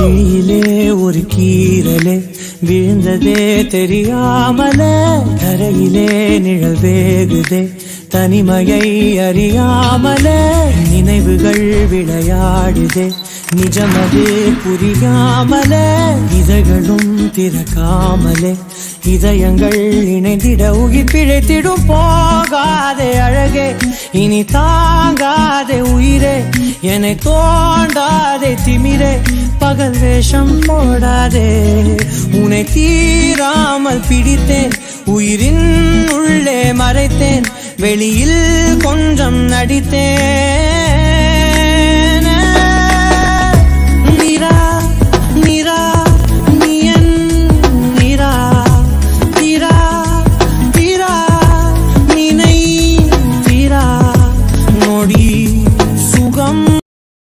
விழியிலே ஒரு கீரலே விழுந்ததே தெரியாமலே கரையிலே நிழல் வேகுதே தனிமையை அறியாமலே நினைவுகள் விளையாடுதே நிஜமது புரியாமலே இதழ்களும் திறக்காமலே இதயங்கள் இணைந்திட உயிர் பிழைத்திடும் போகாதே அழகே இனி தாங்காதே உயிரே என்னை தோண்டாதே திமிரே பகல் வேஷம் போடாதே உன்னை தீராமல் பிடித்தேன் உயிரின் உள்ளே மறைத்தேன் வெளியில் கொஞ்சம் நடித்தேன்